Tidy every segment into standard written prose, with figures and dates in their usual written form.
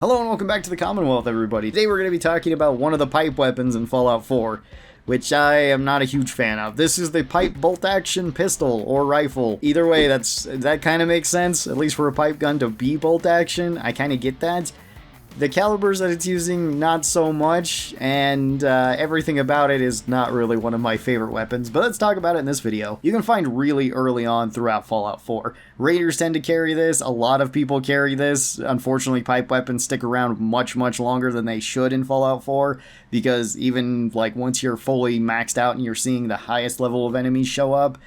Hello and welcome back to the Commonwealth, everybody. Today we're going to be talking about one of the pipe weapons in Fallout 4, which I am not a huge fan of. This is the pipe bolt-action pistol or rifle. Either way, that kind of makes sense, at least for a pipe gun to be bolt-action. I kind of get that. The calibers that it's using, not so much, and everything about it is not really one of my favorite weapons, but let's talk about it in this video. You can find really early on throughout Fallout 4. Raiders tend to carry this, a lot of people carry this. Unfortunately, pipe weapons stick around much longer than they should in Fallout 4, because even like once you're fully maxed out and you're seeing the highest level of enemies show up,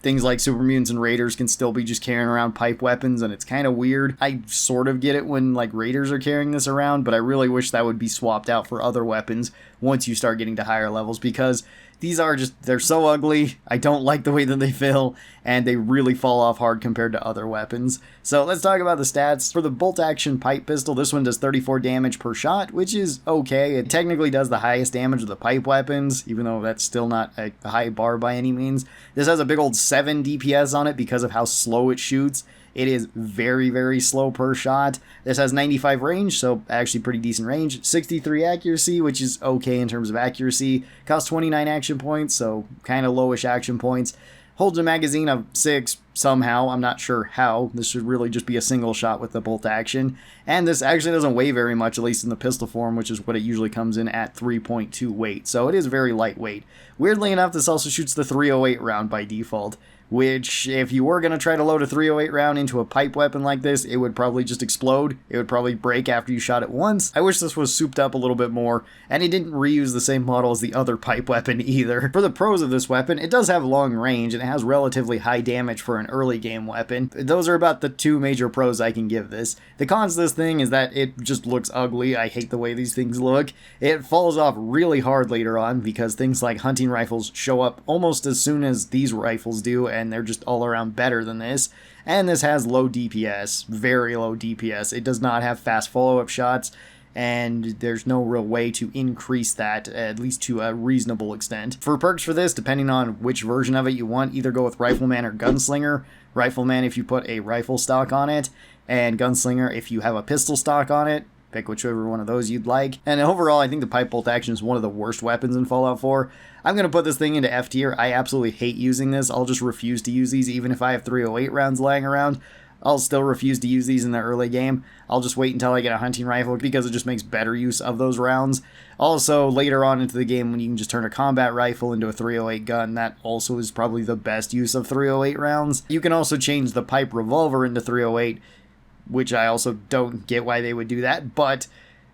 things like super mutants and raiders can still be just carrying around pipe weapons, and it's kind of weird. I sort of get it when like raiders are carrying this around, but I really wish that would be swapped out for other weapons once you start getting to higher levels, because these are just, they're so ugly. I don't like the way that they feel, and they really fall off hard compared to other weapons. So let's talk about the stats. For the bolt-action pipe pistol, this one does 34 damage per shot, which is okay. It technically does the highest damage of the pipe weapons, even though that's still not a high bar by any means. This has a big old 7 DPS on it because of how slow it shoots. It is very slow per shot. This has 95 range, so actually pretty decent range. 63 accuracy, which is okay in terms of accuracy. Costs 29 action points, so kind of lowish action points. Holds a magazine of 6 somehow. I'm not sure how. This should really just be a single shot with the bolt action. And this actually doesn't weigh very much, at least in the pistol form, which is what it usually comes in at 3.2 weight. So it is very lightweight. Weirdly enough, this also shoots the 308 round by default, which, if you were going to try to load a 308 round into a pipe weapon like this, it would probably just explode. It would probably break after you shot it once. I wish this was souped up a little bit more, and it didn't reuse the same model as the other pipe weapon either. For the pros of this weapon, it does have long range, and it has relatively high damage for an early game weapon. Those are about the two major pros I can give this. The cons of this thing is that it just looks ugly. I hate the way these things look. It falls off really hard later on, because things like hunting rifles show up almost as soon as these rifles do, and they're just all around better than this. And this has low DPS, very low DPS. It does not have fast follow-up shots, and there's no real way to increase that, at least to a reasonable extent. For perks for this, depending on which version of it you want, either go with Rifleman or Gunslinger. Rifleman if you put a rifle stock on it, and Gunslinger if you have a pistol stock on it. Pick whichever one of those you'd like. And overall, I think the pipe bolt action is one of the worst weapons in Fallout 4. I'm going to put this thing into F tier. I absolutely hate using this. I'll just refuse to use these, even if I have 308 rounds lying around. I'll still refuse to use these in the early game. I'll just wait until I get a hunting rifle, because it just makes better use of those rounds. Also, later on into the game, when you can just turn a combat rifle into a 308 gun, that also is probably the best use of 308 rounds. You can also change the pipe revolver into 308, which I also don't get why they would do that, but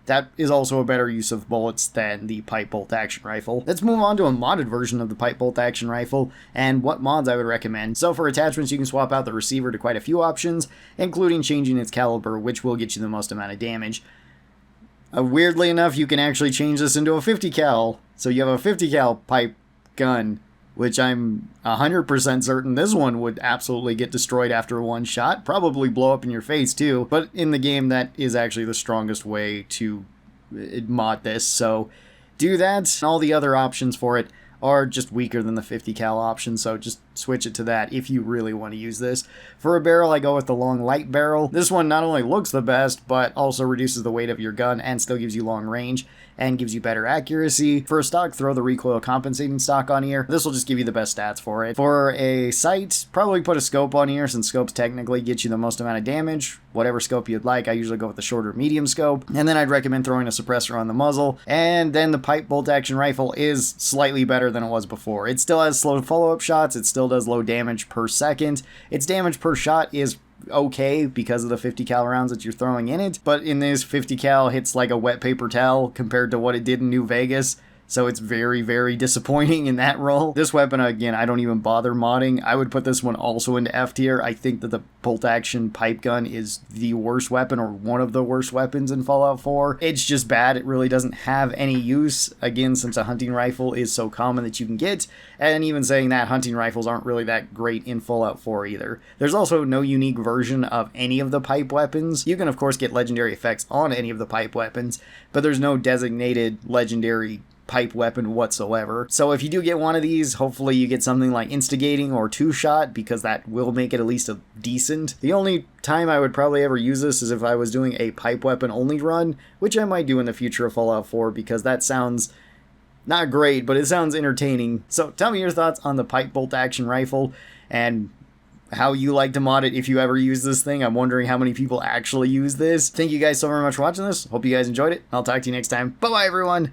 that is also a better use of bullets than the pipe bolt action rifle. Let's move on to a modded version of the pipe bolt action rifle, and what mods I would recommend. So for attachments, you can swap out the receiver to quite a few options, including changing its caliber, which will get you the most amount of damage. Weirdly enough, you can actually change this into a 50 cal, so you have a 50 cal pipe gun, which I'm 100% certain this one would absolutely get destroyed after one shot, probably blow up in your face too, but in the game that is actually the strongest way to mod this, so do that. All the other options for it are just weaker than the 50 cal option, so just switch it to that if you really want to use this. For a barrel, I go with the long light barrel. This one not only looks the best, but also reduces the weight of your gun and still gives you long range and gives you better accuracy. For a stock, throw the recoil compensating stock on here. This will just give you the best stats for it. For a sight, probably put a scope on here, since scopes technically get you the most amount of damage. Whatever scope you'd like, I usually go with the shorter medium scope. And then I'd recommend throwing a suppressor on the muzzle. And then the pipe bolt action rifle is slightly better than it was before. It still has slow follow-up shots, it still does low damage per second. Its damage per shot is okay because of the 50 cal rounds that you're throwing in it, but in this, 50 cal hits like a wet paper towel compared to what it did in New Vegas. So it's very disappointing in that role. This weapon, again, I don't even bother modding. I would put this one also into F tier. I think that the bolt action pipe gun is the worst weapon, or one of the worst weapons in Fallout 4. It's just bad. It really doesn't have any use, again, since a hunting rifle is so common that you can get. And even saying that, hunting rifles aren't really that great in Fallout 4 either. There's also no unique version of any of the pipe weapons. You can, of course, get legendary effects on any of the pipe weapons, but there's no designated legendary pipe weapon whatsoever. So if you do get one of these, hopefully you get something like instigating or two-shot, because that will make it at least a decent. The only time I would probably ever use this is if I was doing a pipe weapon only run, which I might do in the future of Fallout 4, because that sounds not great, but it sounds entertaining. So tell me your thoughts on the pipe bolt action rifle and how you like to mod it if you ever use this thing. I'm wondering how many people actually use this. Thank you guys so very much for watching this. Hope you guys enjoyed it. I'll talk to you next time. Bye-bye, everyone.